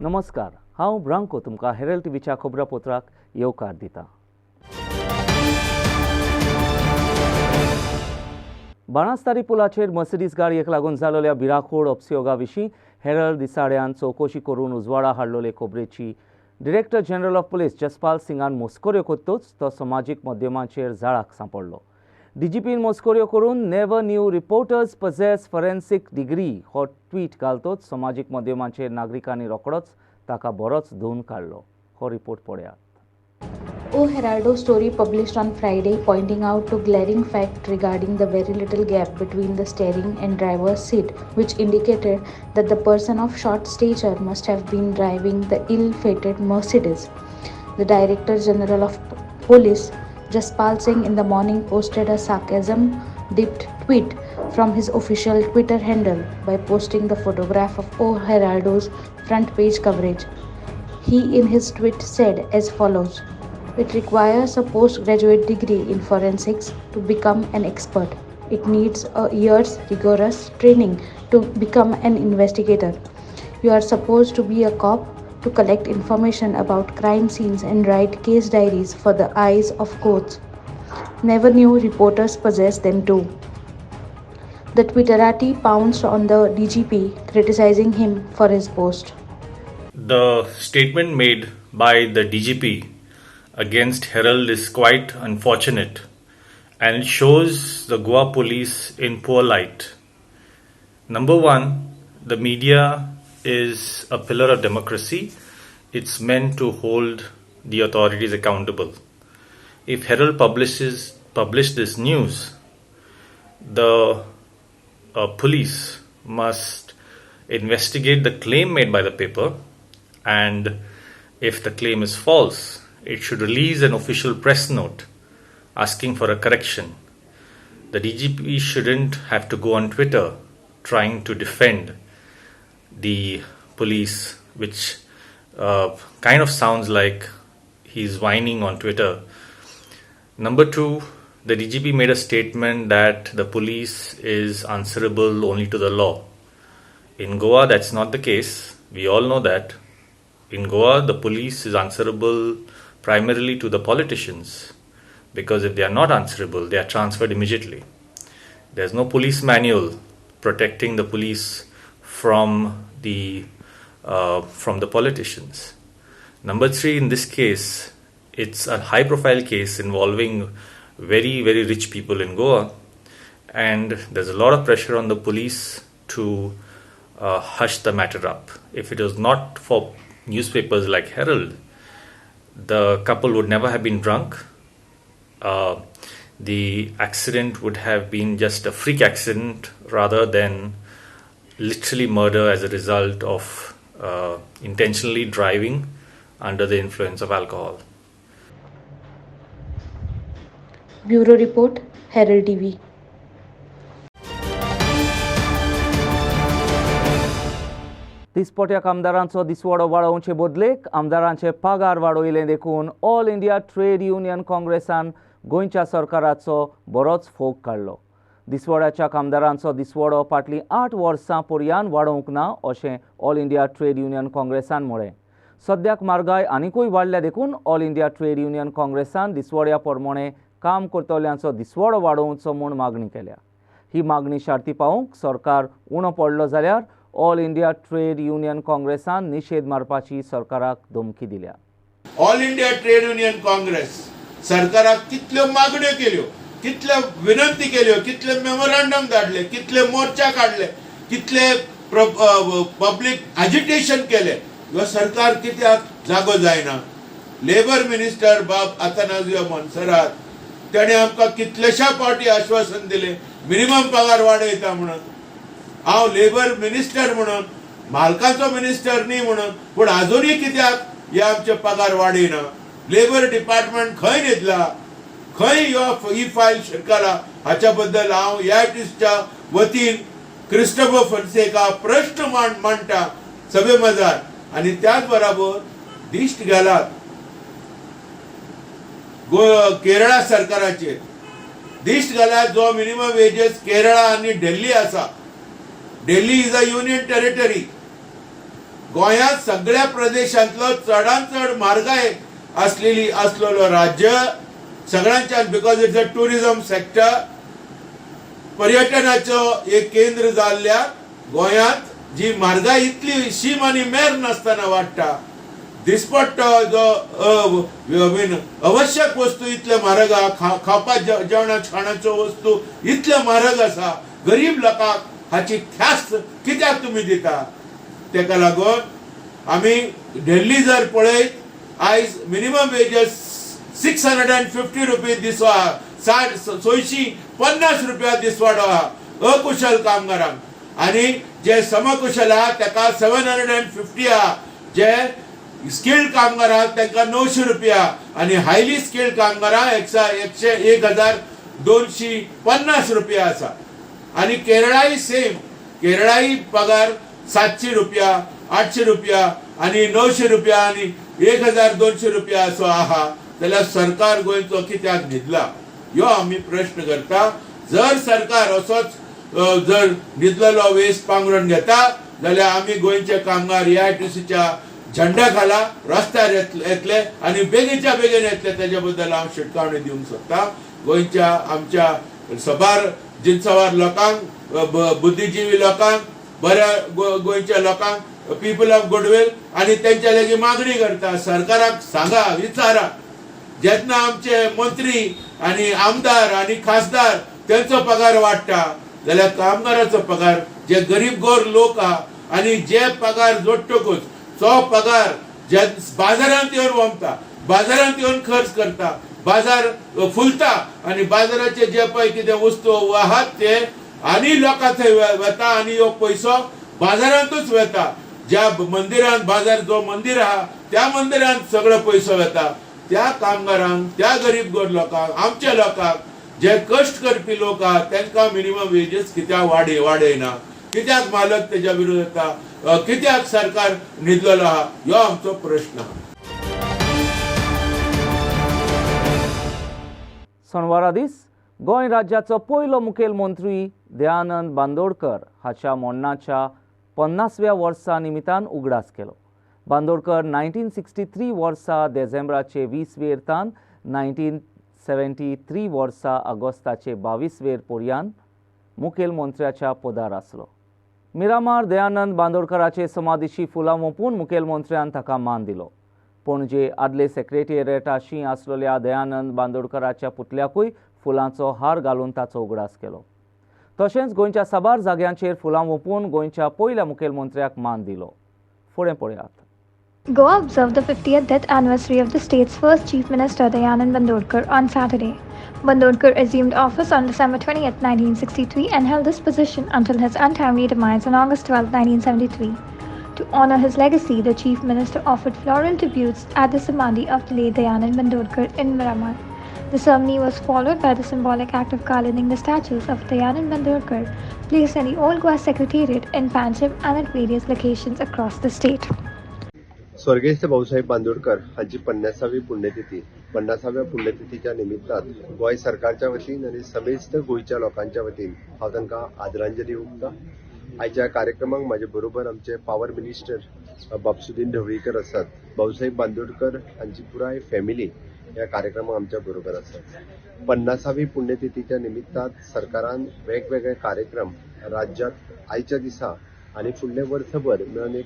नमस्कार, हांव ब्रांको तुमकां हेरल्ड टीव्हीच्या खोबऱ्या पत्राक येवकार दिता. बाणास्तारी पुलाचेर मर्सिडीज गाडयेक लागून जाल्ल्या भिरांकूळ अपसयोगा विशीं हेरल्ड दिसाळ्यान चवकशी करून उजवाडा हाडलोले खबरेची director general of police Jaspal सिंगान मोस्कोऱ्यो कोत्तूच तो समाजीक माध्यमांचेर जाळाक सांपडलो. डीजीपीन मोस्कोऱ्यो करून never new reporters pages forensic degree हो ट्वीट घालतोच समाजीक माध्यमांचेर नागरिकांनी रोखडोच ताका बरोच धुवन काडलो. हो रिपोर्ट पळयात. Herald story published on Friday pointing out to glaring fact regarding the very little gap between the steering and driver's seat, which indicated that the person of short stature must have been driving the ill-fated Mercedes. The Director General of Police, Jaspal Singh, in the morning posted a sarcasm-dipped tweet from his official Twitter handle by posting the photograph of Herald's front page coverage. He, in his tweet, said as follows: "It requires a postgraduate degree in forensics to become an expert. It needs a year's rigorous training to become an investigator. You are supposed to be a cop to collect information about crime scenes and write case diaries for the eyes of courts. Never knew reporters possess them too." The Twitterati pounced on the DGP, criticizing him for his post. The statement made by the DGP against Herald is quite unfortunate, and it shows the Goa police in poor light. Number one, the media is a pillar of democracy. It's meant to hold the authorities accountable. If Herald published this news, the police must investigate the claim made by the paper, and if the claim is false, it should release an official press note asking for a correction. The DGP shouldn't have to go on Twitter trying to defend the police, which kind of sounds like he's whining on Twitter. Number two, the DGP made a statement that the police is answerable only to the law. In Goa, that's not the case. We all know that. In Goa, the police is answerable primarily to the politicians, because if they are not answerable, they are transferred immediately. There's no police manual protecting the police from the politicians. Number three, in this case, it's a high-profile case involving very, very rich people in Goa, and there's a lot of pressure on the police to hush the matter up. If it was not for newspapers like Herald, the couple would never have been drunk. The accident would have been just a freak accident rather than literally murder as a result of intentionally driving under the influence of alcohol. Bureau Report, Herald TV. दिसपट्या आमदारांचो दिसवडो वाडोवचे बदलेक आमदारांचे पगार वाडयले देखून all India trade union काँग्रेसान गोंयच्या सरकाराचो बरोच fog काडलो. दिसवड्याच्या आमदारांचो दिसवडो फाटलीं 8 वर्सां पर्यान वाडोवंक ना अशें ऑल इंडिया ट्रेड युनियन काँग्रेसान म्हळें. सद्याक म्हारगाय आनीकूय वाडल्या देखून ऑल इंडिया ट्रेड युनियन काँग्रेसान दिसवड्या प्रमाणे काम करतल्यांचो दिसवडो वाडोवचो म्हूण मागणी केल्या. ही मागणी शार्ती पावोवंक सरकार उणो पडलो जाल्यार ऑल इंडिया ट्रेड युनियन काँग्रेसान निषेध मारपाची सरकाराक धमकी दिल्या. All India trade union Congress सरकाराक कितल्यो मागण्यो केल्यो, कितल्यो विनंती केल्यो, कितले मेमोरंडम धाडले, कितले मोर्चा काढले, कितले पब्लिक एजिटेशन केले. ह्यो सरकार कित्याक जागो जायना? लेबर मिनिस्टर बाब आतानाजियो मोन्सेरात ताणें आमकां कितलेशा फावटी आश्वासन दिलें मिनिमम पगार वाडयता म्हणून. हांव लेबर मिनिस्टर म्हणून, मालकाचो मिनिस्टर न्ही म्हणून, पूण आजुनूय कित्याक हे आमचे पगार वाडयना? लेबर डिपार्टमेंट खंय न्हिदला? खंय ही फायल शिरकला? हाच्या बद्दल हांव याटिस्टच्या वतीन क्रिस्टोफर फॉन्सेका प्रश्न मांडटा सभे मजार. आनी त्याच बरोबर दिश्ट घालात केरळा सरकाराचेर. दिश्ट घालात जो मिनिमम वेजेस केरळा आनी दिल्ली आसा. Delhi is a union territory. गोंयांत सगळ्या प्रदेशांतलो चडांत चड म्हारगाय असलेलो राज्य सगळ्यांच्यान, because it's a tourism sector, पर्यटनाचो एक केंद्र जाल्ल्या गोंयांत जी म्हारगाय इतली शीम आनी मेर नासतना वाडटा, दिसपट्टो जो आवश्यक वस्तू इतले म्हारग आहा, खावपा जेवणाच्यो वस्तू इतले म्हारग आसा, गरीब लोकांक हाची ख्यास्त कित्याक तुमी दिता? तेका लागून आमी दिल्ली जर पळयत आयज मिनिमम वेजेस 650 रुपीज दिसो आहा, 650 रुपया दिसवाडो आहा अकुशल कामगारांक, आनी जे समकुशल आहा तेका 750 आहा, जे स्किल्ड कामगार आहात तांकां 900 रुपया, आनी हायली स्किल्ड कामगारांक 1250 रुपया आसा. आनी केरळाय सेम, केरळाय पगार 700 रुपया, 800 रुपया आनी 900 रुपया आनी 1200 रुपया असो आहा. जाल्यार सरकार गोंयचो कित्याक न्हिदला ह्यो आमी प्रश्न करता. जर सरकार असोच जर न्हिदलेलो वेस्ट पांगरून घेता जाल्यार आमी गोंयचे कामगार AITCच्या झंडा खाला रस्त्यार येतले आनी बेगीच्या बेगीन येतले. तेज्या बद्दल हांव शिटकावणी दिवंक सोदता. गोंयच्या आमच्या सबार जिनसवार लोकांक, बुद्धिजीवी लोकांक, बऱ्या गोंयच्या लोकांक, पीपल ऑफ गुडविल, आनी तेंच्या लागीं मागणी करता, सरकाराक सांगा, विचारा, जेन्ना आमचे मंत्री आनी आमदार आनी खासदार तेंचो पगार वाडटा जाल्यार कामगाराचो पगार, जे गरीब गोर लोक आहा आनी जे पगार जोडटकूच तो पगार जे बाजारांत येवन वमता, बाजारांत येवन खर्च करता, बाजार फुलता आनी बाजाराचे जे पळय कितें वस्तू आहात ते आनी लोकां थंय वता आनी हो पयसो बाजारांतूच वता. ज्या मंदिरांत बाजार जो मंदिर आहा त्या मंदिरांत सगळो पयसो वता. त्या कामगारांक, त्या गरीब गोर लोकांक, आमच्या लोकांक, जे कश्ट करपी लोक आहात तांकां मिनिमम वेजीस कित्याक वाडयना? कित्याक मालक तेज्या विरोध येता? कित्याक सरकार न्हिदलेलो आहा? ह्यो आमचो प्रश्न आहा. सोनवारा दीस गोंय राज्याचो पयलो मुखेलमंत्री दयानंद बांदोडकर हाच्या मोडणाच्या 50व्या वर्सा निमित्तान उगडास केलो. बांदोडकर 1963 वर्सा डिसेंबराचे 20 तान 1973 वर्सा ऑगस्टाचे 22 पर्यंत मुखेलमंत्र्याच्या पदार आसलो. मिरामार दयानंद बांदोडकराचे समाधीची फुलां ओंपून मुखेलमंत्र्यान ताका मान दिलो. पणजे आदले सेक्रेटेरिएटाशी आसलेल्या दयानंद बांदोडकराच्या पुतल्याकूय फुलांचो हार घालून ताचो उगडास केलो. तशेंच गोंयच्या साबार जाग्यांचेर फुलां ओंपून गोंयच्या पयल्या मुखेलमंत्र्याक मान दिलो. फुडें पळयात. Goa observed the 50th death anniversary of the state's first Chief Minister Dayanand Bandodkar on Saturday. Bandodkar assumed office on December 20th, 1963 and held this position until his untimely demise on August 12, 1973. To honor his legacy, the Chief Minister offered floral tributes at the Samadhi of the late Dayanand Bandodkar in Miramar. The ceremony was followed by the symbolic act of garlanding the statues of Dayanand Bandodkar placed in the Old Goa Secretariat in Pancham and at various locations across the state. स्वर्गीय भाऊसाहेब बांदोडकर हांची 50वी पुण्यतिथी. 50व्या पुण्यतिथीच्या निमित्तान गोंय सरकारच्या वतीन आनी समेस्त गोंयच्या लोकांच्या वतीन हांव तांकां आदरांजली ओंपता. आयच्या कार्यक्रमाक म्हाजे बरोबर आमचे पॉवर मिनिस्टर बापसुदीन ढवळीकर आसात. भाऊसाहेब बांदोडकर हांची पुराय फॅमिली ह्या कार्यक्रमाक आमच्या बरोबर आसात. 50वी पुण्यतिथीच्या निमित्तान सरकारान वेगवेगळे कार्यक्रम राज्यात आयच्या दिसा आणि फुडले वर्सभर मेळून एक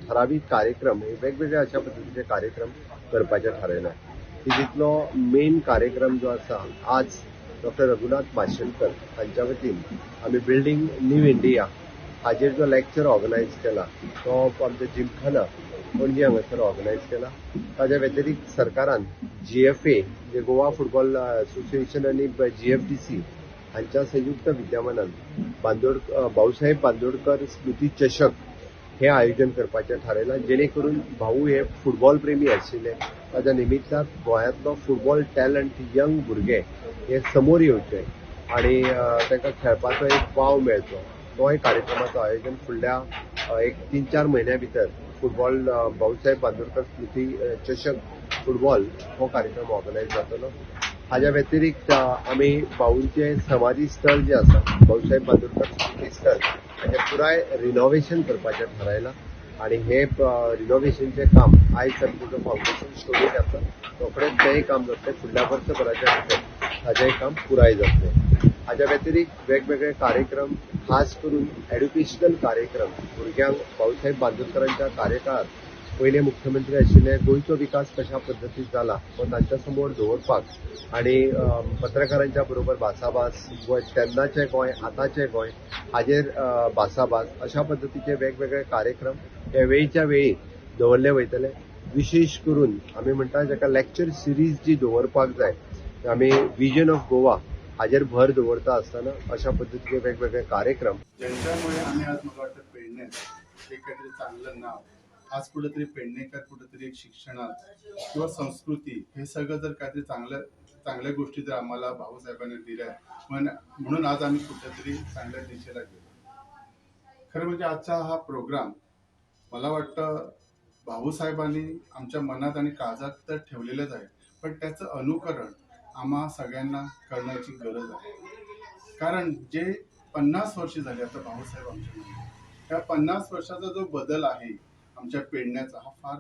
ठरावीक कार्यक्रम, वेगवेगळे अशा पद्धतीचे कार्यक्रम करपाचे थारायला. तितूंतलो मेन कार्यक्रम जो आसा आज डॉक्टर रघुनाथ माशेलकर हांच्या वतीन आमी बिल्डींग न्यू इंडिया हाजेर जो लेक्चर ऑर्गनायज केला तो आमच्या जिमखाना पणजी हांगासर ऑर्गनायज केला. ताच्या व्यतिरिक्त सरकारान GFA जे गोवा फुटबॉल असोसिएशन आनी GFDC हांच्या संयुक्त विद्यमानान भाऊसाहेब बांदोडकर स्मृती चषक हे आयोजन करपाचें थारायलां, जेणे करून भाऊ हे फुटबॉल प्रेमी आशिल्ले. ताच्या निमित्तान गोंयांतलो फुटबॉल टॅलंट यंग भुरगे हे समोर येवचे आनी तांकां खेळपाचो एक वाव मेळचो. तो एक कार्यक्रमाचो आयोजन फुडल्या एक 3-4 म्हयन्या भितर फुटबॉल भाऊसाहेब बांदोडकर स्मृती चषक फुटबॉल हो कार्यक्रम ऑर्गनायज जातलो. हाच्या व्यतिरिक्त आमी भाऊंचे समाधी स्थळ जे आसा भाऊसाहेब बांदोडकर स्मृती स्थळ हाचें पुराय रिनोव्हेशन करपाचें थारायलां आणि हे रिनोव्हेशनचे काम आयज तुमचं फाउंडेशन स्टोरी जाता रोखडेच तेंय काम जातलें फुडल्या वर्सभराच्या भितर ताचेंय काम पुराय जातलें. हाच्या व्यतिरिक्त वेगवेगळे कार्यक्रम खास करून एड्युकेशनल कार्यक्रम भुरग्यांक भाऊसाहेब बांदोडकरांच्या कार्यकाळात पहिले मुख्यमंत्री आशिल्ले गोंयचो विकास कशा पद्दतीन जाला तो तांच्या समोर दवरपाक आणि पत्रकारांच्या बरोबर भासाभास तेन्नाचें गोंय आतांचें गोंय हाजेर भासाभास अशा पद्दतीचे वेगवेगळे कार्यक्रम हे वेळच्या वेळी दवरले वयतले. विशेष करून आमी म्हणटा जाका लेक्चर सिरीज जी दवरपाक जाय आमी विजन ऑफ गोवा हाजेर भर दवरता आसतना अशा पद्दतीचे वेगवेगळे कार्यक्रम ज्यांच्यामुळे आम्ही आज मला वाटतं पेडण्यात एक काहीतरी चांगलं नाव आज कुठेतरी पेडणेकर कुठेतरी एक शिक्षणात किंवा संस्कृती हे सगळं जर काहीतरी चांगल्या गोष्टी जर आम्हाला भाऊसाहेबांनी दिल्या म्हणून आज आम्ही कुठेतरी चांगल्या दिशेला गेलो. खरं म्हणजे आजचा हा प्रोग्राम मला वाटतं भाऊसाहेबांनी आमच्या मनात आणि काळजात तर ठेवलेलंच आहे, पण त्याचं अनुकरण आम्हा सगळ्यांना करण्याची गरज आहे. कारण जे 50 वर्ष झाले आता भाऊसाहेब आमच्या त्या 50 वर्षाचा जो बदल आहे आमच्या पेडण्याचा हा फार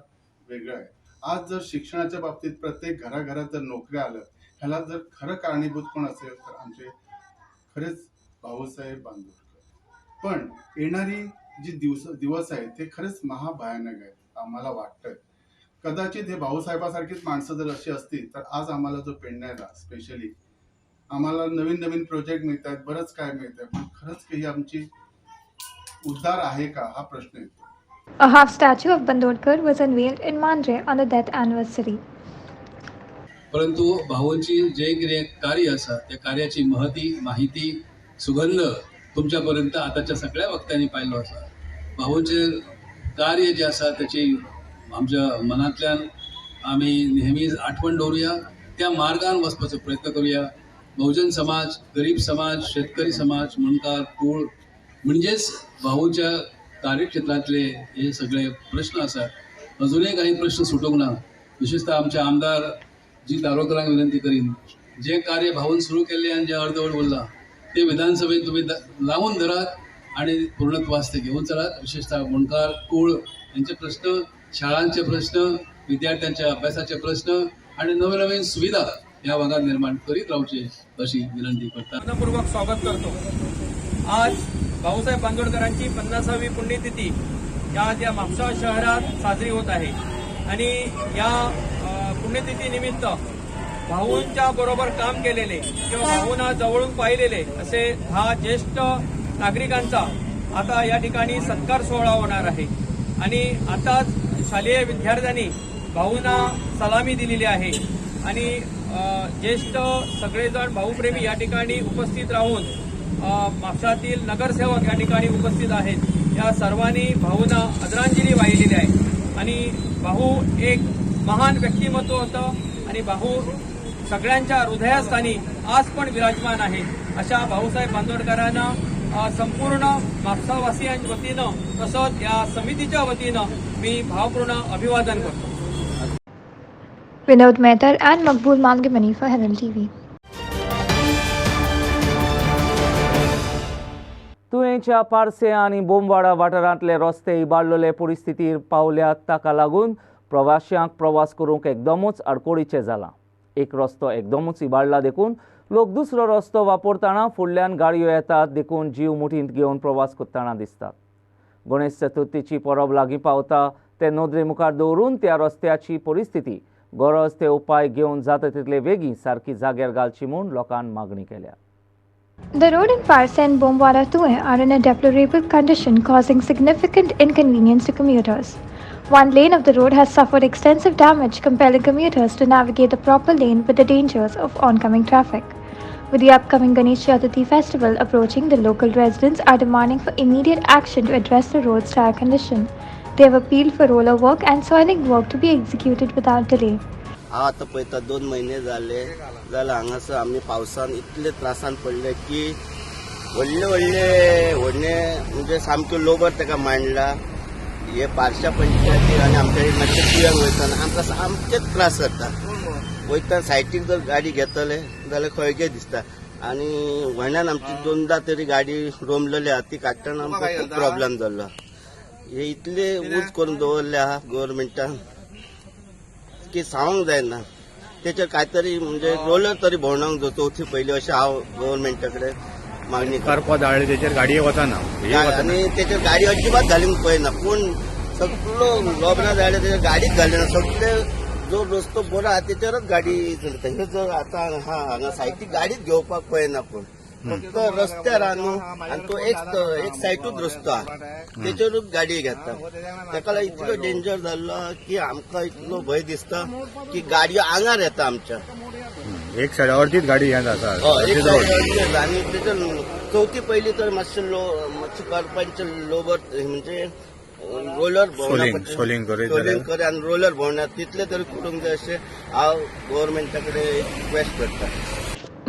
वेगळा आहे. आज जर शिक्षणाच्या बाबतीत प्रत्येक घराघरात जर नोकऱ्या आल्या ह्याला जर खरं कारणीभूत कोण असेल तर आमचे खरेच भाऊसाहेब बांदोडकर. पण येणारी जी दिवस आहेत ते खरेच महाभयानक आहेत आम्हाला वाटतंय. कदाचित हे भाऊसाहेबासारखीच माणसं जर अशी असतील तर आज आम्हाला जो पेडण्याला स्पेशली आम्हाला नवीन नवीन प्रोजेक्ट मिळत आहेत, बरंच काय मिळत आहे, पण खरंच काही आमची उद्धार आहे का हा प्रश्न येतो. A half statue of Bandodkar was unveiled in Mandre on the death anniversary. परंतु भाऊंची जे कितें कार्य आसा त्या कार्याची माहिती सुगंध तुमच्यापर्यंत आताच्या सगळ्या वक्त्यांनी पाहिलो आसा. भाऊंचे कार्य जे आसा त्याची आमच्या मनातल्यान आम्ही नेहमीच आठवण दवरुया, त्या मार्गान वचपाचो प्रयत्न करूया. बहुजन समाज, गरीब समाज, शेतकरी समाज, मुणकार, कुळ म्हणजेच भाऊच्या कार्यक्षेत्रातले हे सगळे प्रश्न आसात. अजूनही काही प्रश्न सुटूंक ना. विशेषतः आमचे आमदार जी दारोकरांक विनंती करीन, जे कार्य भाऊन सुरू केले आणि जे अर्धवट उरला ते विधानसभेत तुम्ही लावून धरात आणि पूर्णत्वास ते घेऊन चलात. विशेषतः मुणकार, कुळ यांचे प्रश्न, शाळांचे प्रश्न, विद्यार्थ्यांच्या अभ्यासाचे प्रश्न आणि नवीन नवीन सुविधा या भागात निर्माण करीत राहूचे अशी विनंती करतात. मनपूर्वक स्वागत करतो. आज भाऊसाहेब बांदोडकरांची 50वी पुण्यतिथी या म्हापसा शहरात साजरी होत आहे आणि या पुण्यतिथी निमित्त भाऊंच्या बरोबर काम केलेले किंवा भाऊंना जवळून पाहिलेले असे 10 ज्येष्ठ नागरिकांचा आता या ठिकाणी सत्कार सोहळा होणार आहे आणि आताच शालेय विद्यार्थ्यांनी भाऊंना सलामी दिलेली आहे आणि ज्येष्ठ सगळेजण भाऊप्रेमी या ठिकाणी उपस्थित राहून म्हापसातील नगरसेवक या ठिकाणी उपस्थित आहेत. या सर्वांनी भाऊंना आदरांजली वाहिलेली आहे आणि भाऊ एक महान व्यक्तिमत्व होतं आणि भाऊ सगळ्यांच्या हृदयास्थानी आज पण विराजमान आहे. अशा भाऊसाहेब बांदोडकरांना संपूर्ण म्हापसावासियांच्या वतीनं तसंच या समितीच्या वतीनं मी भावपूर्ण अभिवादन करतो. Vinod Mehtar and Maqbool Mangamani for Herald TV. तुयेंच्या पार्से आनी बोमवाडा वाठारांतले रस्ते इबाडलेले परिस्थितीर पावल्यात ताका लागून प्रवाशांक प्रवास करूंक एकदमूच आडकोळीचें जालां. एक रस्तो एकदमूच इबाडला देखून लोक दुसरो रस्तो वापरतना फुडल्यान गाडयो येतात देखून जीव मुठींत घेवन प्रवास करतना दिसतात. गणेश चतुर्थीची परब लागीं पावता ते नदरे मुखार दवरून त्या रस्त्याची परिस्थिती गरज ते उपाय घेवन जाता तितले बेगीन सारकी जाग्यार घालची म्हूण लोकांन मागणी केल्या. The road in Parse and Bomwara Tuhe are in a deplorable condition, causing significant inconvenience to commuters. One lane of the road has suffered extensive damage, compelling commuters to navigate the proper lane with the dangers of oncoming traffic. With the upcoming Ganesh Chaturthi festival approaching, the local residents are demanding for immediate action to address the road's dire condition. They have appealed for roller work and soiling work to be executed without delay. आता पळयता 2 महिने जाले जाल्यार हांगासर आमी पावसान इतले त्रासान पडले की व्हडले म्हणजे सामक्यो लोबर ताका मांडला. हे पार्शा पंचायतीर आनी आमच्या मातशें तुयेन वयतना आमकां सामकेच त्रास जाता. वयतना सायटीक जर गाडी घेतले जाल्यार खंयगे दिसता आनी व्हण्यान आमची 2दा तरी गाडी रोमलेली आहा ती काडटना आमकां खूब प्रॉब्लेम जाल्लो. हे इतले ऊज करून दवरले आहा गव्हर्नमेंटान की सांगूंक जायना. त्याच्यावर काहीतरी म्हणजे रोलर तरी भोंवडावंक जाय चवथी पयली अशें हांव गव्हर्नमेंटा कडेन मागणी करपा धाडले त्याचेर गाडये वचना आणि त्याच्यावर गाडी अजिबात घालूंक पळयना. पूण सगळो लोबना धाडले त्याच्यावर गाडीच घालना. सगळे जो रस्तो बरो आहा त्याच्यावरच गाडी चलता. हे जर आता हांगा सायटीक गाडीच घेवपाक पळयना. पूण फक्त रस्त्यार आहा न्हू आनी तो एक सायटूच रस्तो आहा त्याच्यावरूच गाडी घेता. ताका लागून इतलो डेंजर जाल्लो की आमकां इतलो भंय दिसता की गाडयो आंगार येता आमच्या. एक सायडावरतीच गाडी हे जाता एक सायडावरती आनी तेच्या चवथी पयली तर मातशे करपांचे लोबर म्हणजे रोलर सोलिंग करे आनी रोलर भोंवण्यात तितले तरी करूंक जाय अशें हांव गव्हर्नमेंटा कडेन रिक्वेस्ट करता.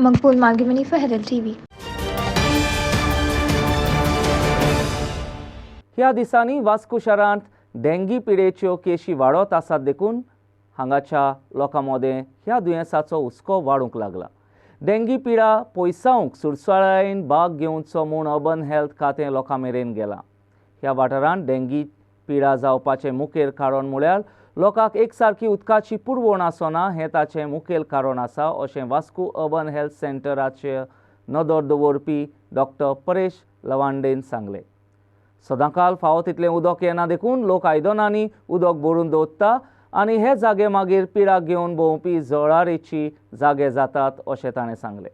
Maqbool Magimani for Herald TV. ह्या दिसांनी वास्को शारांत डेंगी पिडेच्यो केशी वाडत आसात देखून हांगाच्या लोकां मदें ह्या दुयेंसाचो हुस्को वाडूंक लागला. डेंगी पिडा पयसावंक सुरसाळायेन भाग घेवचो म्हूण अर्बन हेल्थ खातें लोकां मेरेन गेलां. ह्या वाठारांत डेंगी पिडा जावपाचें मुखेल कारण म्हळ्यार लोकांक एकसारकी उदकाची पुरवण आसना हें ताचें मुखेल कारण आसा अशें वास्को अर्बन हेल्थ सेंटराचे नदर दवरपी डॉक्टर परेश लवांडेन सांगलें. सदांकाल फावो तितलें उदक येना देखून लोक आयदनांनी उदक भरून दवरता आनी हे जागे मागीर पिडाक घेवन भोंवपी जळारेची जागे जातात अशें ताणें सांगलें.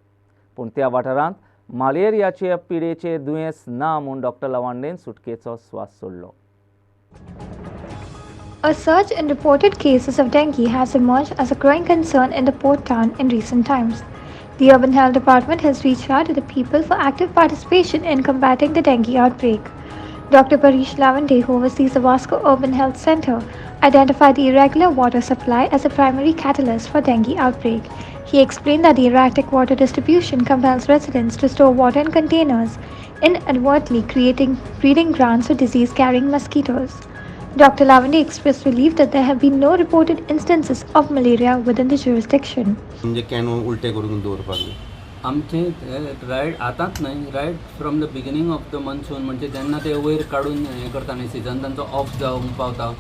पूण त्या वाठारांत मलेरियाचे पिडेचें दुयेंस ना म्हूण डॉक्टर लवांडेन सुटकेचो स्वास सोडलो. A surge in reported cases of dengue has emerged as a growing concern in the port town in recent times. The Urban Health Department has reached out to the people for active participation in combating the dengue outbreak. Dr. Parish Lavande, who oversees the Vasco Urban Health Center, identified the irregular water supply as a primary catalyst for dengue outbreak. He explained that the erratic water distribution compels residents to store water in containers, inadvertently creating breeding grounds for disease-carrying mosquitoes. Dr. Lavande expressed relief that there have been no reported instances of malaria within the jurisdiction. म्हणजे canoe उलटे करून दवरपाक आमचे right आतांच न्हय right from the beginning of the monsoon म्हणजे जेन्ना ते वयर काडून हें करता न्हय सिजन तांचो ऑफ जावंक पावता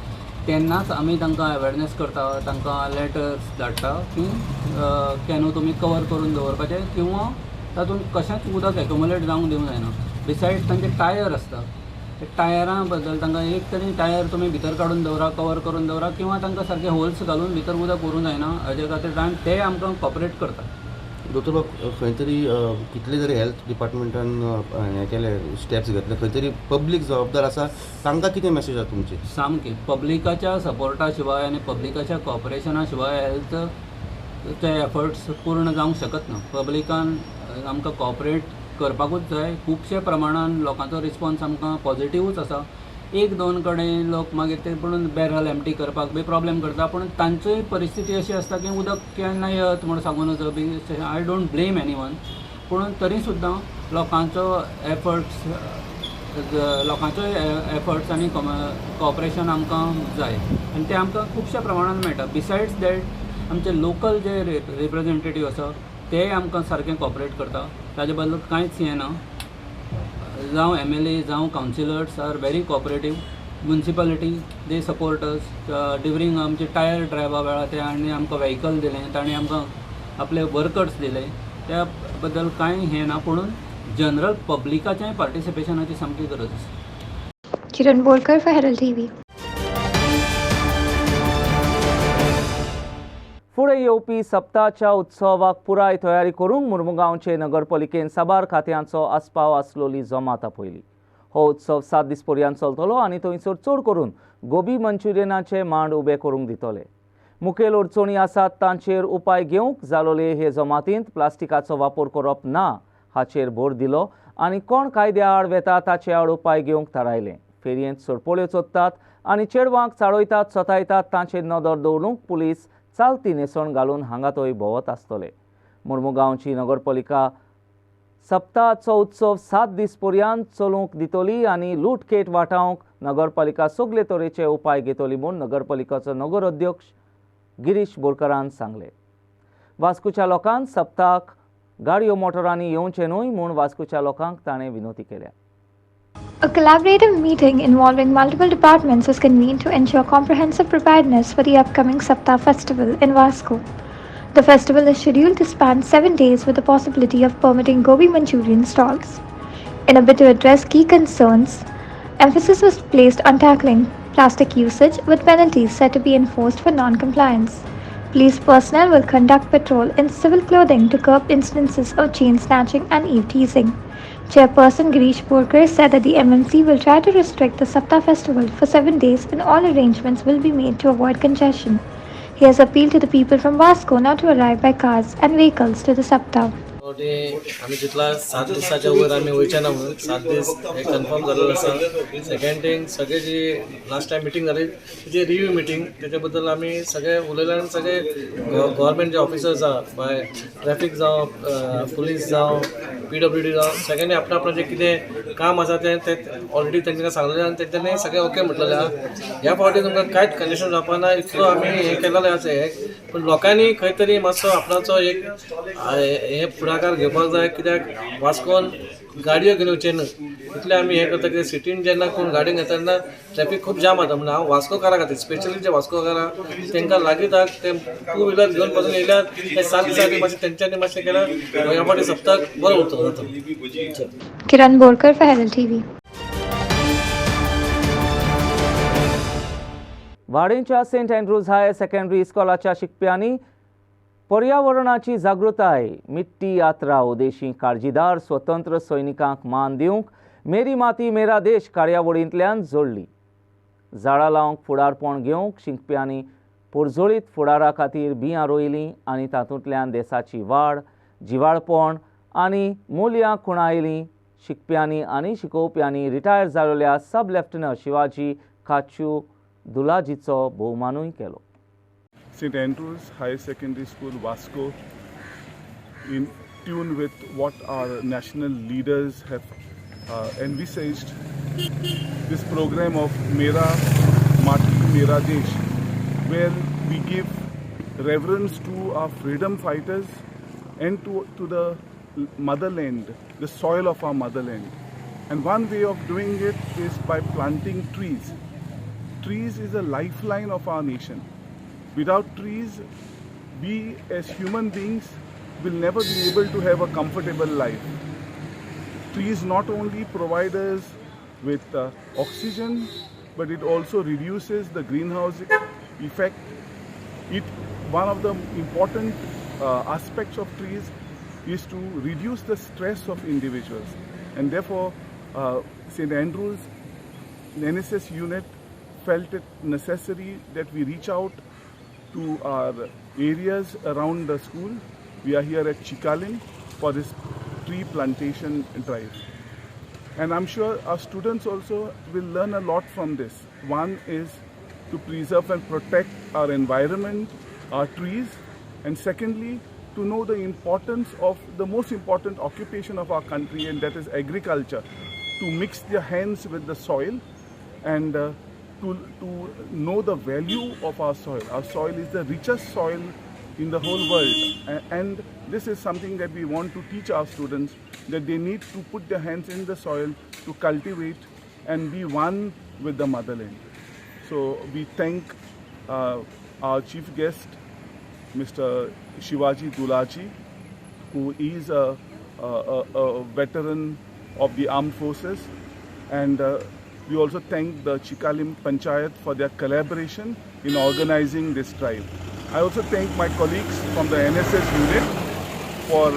तेन्नाच आमी तांकां अवेरनेस करता तांकां लेटर्स धाडटा की कॅनो तुमी कवर करून दवरपाचें किंवा तातूंत कशेंच उदक एक्युमुलेट जावंक दिवंक जायना. बिसायड्स तांचे टायर आसता टायरां बद्दल तांकां एक तरी टायर तुमी भितर काडून दवरा कवर करून दवरा किंवा तांकां सारके होल्स घालून भितर उदक व्हरूंक जायना हाजे खातीर ते आमकां कॉपरेट करता. दोतोर बाब खंय तरी कितले जरी हेल्थ डिपार्टमेंटान हें केलें स्टेप्स घेतले खंय तरी पब्लीक जबाबदार आसा तांकां कितें मेसेज आसा तुमची? सामकी पब्लिकाच्या सपोर्टा शिवाय आनी पब्लिकाच्या कॉपरेशना शिवाय हेल्थ ते एफर्ट्स पूर्ण जावंक शकत ना. पब्लिकान आमकां कॉपरेट करपाकूच जाय. खुबशे प्रमाणान लोकांचो रिस्पॉन्स आमकां पॉझिटिवूच आसा. एक दोन कडेन लोक मागीर ते पळोवन बॅरल एम्प्टी करपाक बी प्रॉब्लेम करता पूण तांचोय परिस्थिती अशी आसता की उदक केन्ना येत म्हूण सांगून वचप बी I don't blame anyone. पूण तरी सुद्दां लोकांचो एफर्ट्स आनी कॉपरेशन आमकां जाय आनी ते आमकां खुबशा प्रमाणान मेळटा. बिसायड्स दॅट आमचे लोकल जे रिप्रेझेंटेटीव आसा ते आमकां सारकें कॉपरेट करता. ताजे बद्दल कांयच हें ना. जावं MLA जावं councillors R very cooperative. Municipality they support us during आमचे टायर ड्रायवा वेळार ते आनी आमकां व्हेहिकल दिलें तांणी आमकां आपले वर्कर्स दिले त्या बद्दल कांय हें ना. पूण जनरल पब्लिकाचें पार्टिसिपेशनाची सामकी गरज आसा. Kiran Bolkar for Herald TV. फुडें येवपी सप्ताच्या उत्सवाक पुराय तयारी करूंक मुर्मुगांवचे नगरपालिकेन साबार खात्यांचो आस्पाव आसलोली जमात आपयली. हो उत्सव 7 दीस पर्यंत चलतलो आनी थंयसर चड करून गोबी मंचुरियनाचे मांड उबे करूंक दितले. मुखेल अडचणी आसात तांचेर उपाय घेवंक जालोले हे जमातींत प्लास्टिकाचो वापर करप ना हाचेर भर दिलो आनी कोण कायद्या आड वेता ताचे आड उपाय घेवंक थारायलें. फेरयेंत सोडपोळ्यो चोत्तात आनी चेडवांक चाळयतात सतायतात तांचेर नदर दवरूंक पुलीस चालती नेसण घालून हांगा थंय भोंवत आसतले. मुर्मुगांवची नगरपालिका सप्ताचो उत्सव 7 दीस पर्यंत चलूंक दितली आनी लूटकेट वाटावंक नगरपालिका सगळे तरेचे उपाय घेतली म्हूण नगरपालिकेचो नगर अध्यक्ष गिरीश बोरकारान सांगलें. वास्कोच्या लोकांक सप्ताक गाडयो मोटरांनी येवचें न्हय म्हूण वास्कोच्या लोकांक ताणें विनंती केल्या. A collaborative meeting involving multiple departments was convened to ensure comprehensive preparedness for the upcoming Sapta festival in Vasco. The festival is scheduled to span 7 days with the possibility of permitting gobi Manchurian stalls. In a bid to address key concerns, emphasis was placed on tackling plastic usage with penalties set to be enforced for non-compliance. Police personnel will conduct patrol in civil clothing to curb incidences of chain snatching and eve teasing. Chairperson Girish Borkar said that the MMC will try to restrict the Sapta festival for 7 days and all arrangements will be made to avoid congestion. He has appealed to the people from Vasco not to arrive by cars and vehicles to the Sapta. आम्ही तिथला 7 दिवसाच्या वर आम्ही वयच्या ना म्हणून 7 दीस हे confirm झालेलं आसा. सेकंड थिंग सगळे जी लास्ट टाइम मिटींग जाली तेजी रिव्ह्यू मिटींग तेच्या बद्दल आम्ही सगळे उलयले आनी सगळे गव्हर्नमेंट जे ऑफिसर्स आहा बाय ट्रॅफिक जावं पुलीस जावं PWD जावं सगळ्यांनी आपणा आपणा जे कितें काम आसा ते ऑलरेडी तांकां सांगलेलें आनी तेंच्यांनी सगळे ओके म्हटलेलें आहा. ह्या फावटी तुमकां कांयच कंडिशन जावपा ना इतलो आमी हें केलेलें आसा. पूण लोकांनी खंय तरी मातसो आपणाचो एक हे फुडाकार घेवपाक जाय कित्याक वास्कोन गाडयो घेवन येवचे न्हय इतले आमी हें करता कित्याक सिटीन जेन्ना कोण गाडी घेता तेन्ना ट्रॅफिक खूब जाम जाता. म्हणून हांव वास्कोकारा खातीर स्पेशली जे वास्कोकारा तांकां लागीं ते 2 व्हिलर घेवन पासून येयल्यार ते 7 दिसांनी मातशें तेंच्यांनी मातशें केल्यार ह्या फावटी सप्तक बरो उरतलो जाता. Kiran Borkar for Herald TV. वाडेंच्या सेंट अँड्रूज हायर सेकंडरी इस्कॉलाच्या शिकप्यांनी पर्यावरणाची जागृताय मिट्टी यात्रा उदेशी काळजीदार स्वतंत्र सैनिकांक मान दिवंक मेरी माती मेरा देश कार्यावळींतल्यान जोडली. झाडां लावंक फुडारपण घेवंक शिकप्यांनी पुरजोळीत फुडारा खातीर बियां रोयलीं आनी तातूंतल्यान देशाची वाड जिवाळपण आनी मुल्यां खुणायलीं. शिकप्यांनी आनी शिकोवप्यांनी रिटायर जाल्ल्या सब लेफ्टनंट शिवाजी काचू दुलाजीचो भोवमानूय केलो. St. Andrews Higher Secondary School, Vasco, in tune with what our national leaders have envisaged, this program of Mera Mati Mera Desh, where we give reverence to our freedom fighters and to the motherland, the soil of our motherland. And one way of doing it is by planting trees. Trees is a lifeline of our nation. Without trees, we as human beings will never be able to have a comfortable life. Trees not only provide us with oxygen, but it also reduces the greenhouse effect. One of the important aspects of trees is to reduce the stress of individuals. And therefore, St. Andrews NSS unit felt it necessary that we reach out to our areas around the school. We are here at Chikalim for this tree plantation drive. And I'm sure our students also will learn a lot from this. One is to preserve and protect our environment, our trees, and secondly, to know the importance of the most important occupation of our country, and that is agriculture, to mix their hands with the soil and to know the value of our soil. Our soil is the richest soil in the whole world, and this is something that we want to teach our students, that they need to put their hands in the soil to cultivate and be one with the motherland. So we thank our chief guest, Mr. Shivaji Dulaji, who is a veteran of the armed forces, and we also thank the Chikalim Panchayat for their collaboration in organizing this drive. I also thank my colleagues from the NSS unit for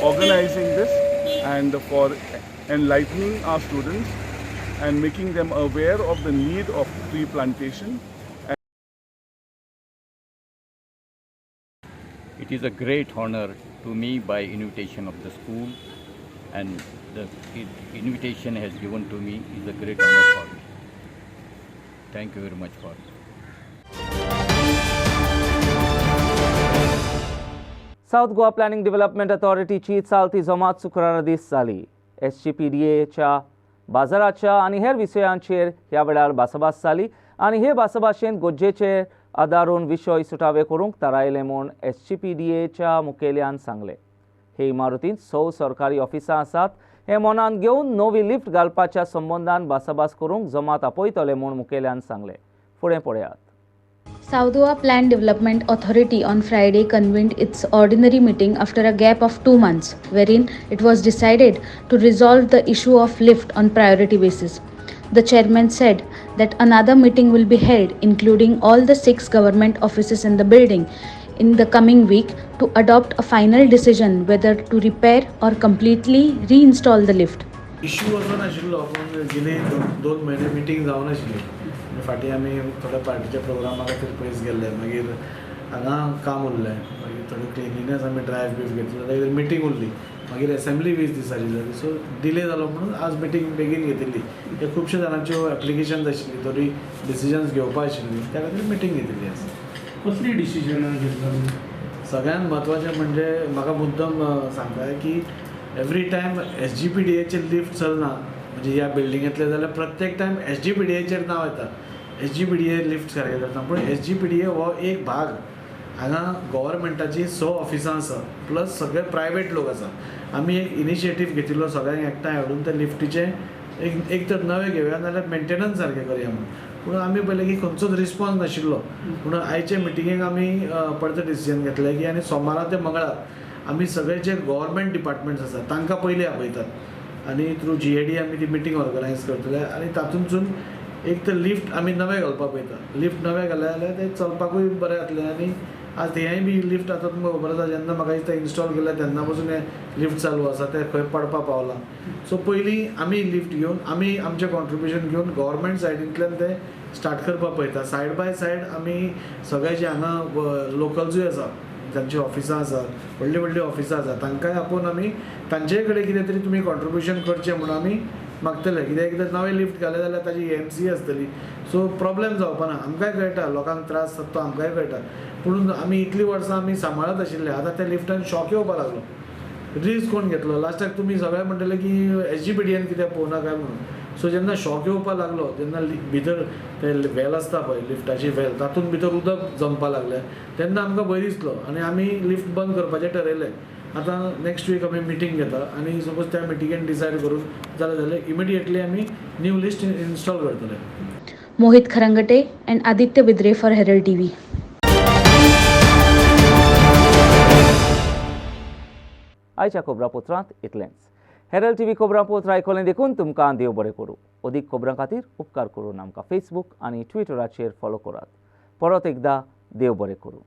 organizing this and for enlightening our students and making them aware of the need of tree plantation. It is a great honor to me by invitation of the school, and the invitation has given to me is a great honor for me. Thank you very much for it. South Goa planning development अथॉरिटीची चालती जमात शुक्रारा दीस जाली. SGPDAच्या बाजाराच्या आणि हेर विशयांचेर ह्या वेळार भासाभास जाली आणि हे भासाभाशेंत गोज्जेचेर आदारून विशय सुटावे करूंक थारायले म्हूण SGPDAच्या मुखेल्यान सांगले. हे इमारतींत 6 सरकारी ऑफिसां आसात. हे मनान घेवन नवी लिफ्ट घालपाच्या संबंधान भासाभास करूंक जमात आपयतले म्हूण मुखेल्यान सांगले. फुडें पळयात. Saudua Plan Development Authority on Friday convened its ordinary meeting after a gap of 2 months, wherein it was decided to resolve the issue of lift on priority basis. The chairman said that another meeting will be held, including all the 6 government offices in the building, in the coming week to adopt a final decision whether to repair or completely reinstall the lift. Issue असो नाशिल्लो, पूण गेले 2 म्हयने meeting जावं नाशिल्ली. फाटीं आमी थोड्या पार्टीच्या प्रोग्रामा खातीर पयस गेल्ले, मागीर हांगा काम उरलें, मागीर थोडी क्लिनिनेस आमी ड्रायव्ह बीफ घेतलो, मागीर मिटींग उरली, मागीर असेंब्ली 20 दिसांची जाली. सो डिले जालो म्हणून आज मिटींग बेगीन घेतिल्ली. हे खुबशे जाणांच्यो एप्लिकेशन्स आशिल्ली, थोडी डिसिजन्स घेवपा आशिल्ली, त्या खातीर मिटींग घेतिल्ली आसा. कसली डिसिजनां घेतला? सगळ्यात म्हत्वाचें म्हणजे म्हाका मुद्दम सांगता की एवरी टायम SGPDAचेर लिफ्ट चलना, म्हणजे ह्या बिल्डिंगेंतले जाल्यार प्रत्येक टायम SGPDAचेर नांव येता, SGPDA लिफ्ट सारकें करता. पूण SGPDA हो एक भाग. हांगा गव्हर्मेंटाची 6 ऑफिसां आसा, प्लस सगळे प्रायवेट लोक आसा. आमी एक इनिशिएटीव घेतिल्लो सगळ्यांक एकठांय हाडून ते लिफ्टीचे एक तर नवे घेवया नाल्यार मेंटेनन्स सारकें करया म्हणून. पूण आमी पळयलें की खंयचोच रिस्पॉन्स नाशिल्लो. पूण आयचे मिटिंगेक आमी परत डिसिजन घेतलें की आनी सोमारा ते मंगळार आमी सगळे जे गव्हर्मेंट डिपार्टमेंट्स आसा तांकां पयलीं आपयतात आनी थ्रू GAD आमी ती मिटींग ऑर्गनायज करतले आनी तातूंतसून एक तर लिफ्ट आमी नवे घालपाक पळयता. लिफ्ट नवे घाले जाल्यार ते चलपाकूय बरें जातलें. आनी आज हेंय बी लिफ्ट आतां तुमकां खबर आसा, जेन्ना म्हाका दिसता इन्स्टॉल केल्या तेन्ना पासून हे लिफ्ट चालू आसा, ते खंय पडपाक पावलां. सो पयलीं आमी लिफ्ट घेवन आमी आमचें कॉन्ट्रिब्युशन घेवन गव्हर्मेंट सायडींतल्यान ते स्टार्ट करपाक पळयता. सायड बाय सायड आमी सगळे जे हांगा लोकल्सूय आसा, तांची ऑफिसां आसा, व्हडली व्हडली ऑफिसां आसा, तांकांय आपोवन आमी तांचे कडेन कितें तरी तुमी कॉन्ट्रिब्युशन करचें म्हणून आमी मागतले. कित्याक नवे लिफ्ट घाले जाल्यार ताजी EMC आसतली. सो प्रॉब्लेम जावपा ना. आमकांय कळटा लोकांक त्रास जाता तो आमकांय कळटा. पूण आमी इतलीं वर्सां आमी सांबाळत आशिल्ले, आतां त्या लिफ्टान शॉक येवपा लागलो. रिस्क कोण घेतलो? लास्टाक तुमी सगळे म्हणटले की SGPDAन कित्याक पळोवना काय म्हणून. सो जेन्ना शॉक येवपा लागलो, जेन्ना भितर ते वेल आसता पळय लिफ्टाची वेल, तातूंत भितर उदक जमपाक लागलें, तेन्ना आमकां भंय दिसलो आनी आमी लिफ्ट बंद करपाचें ठरयलें. आतां नेक्स्ट वीक आमी मिटींग घेता आनी सपोज त्या मिटिंगेन डिसायड करून जाल्यार इमिडिएटली आमी न्यू लिस्ट इन्स्टॉल करतले. Mohit Kharangate and Aditya Bidre for Herald TV. आयच्या खबरापत्रांत इतलेंच. हेरल्ड TV खबरापत्र आयकलें देखून तुमकां देव बरें करूं. अदीक खबरां खातीर उपकार करून आमकां फेसबूक आनी ट्विटराचेर फॉलो करात. परत एकदां देव बरें करूं.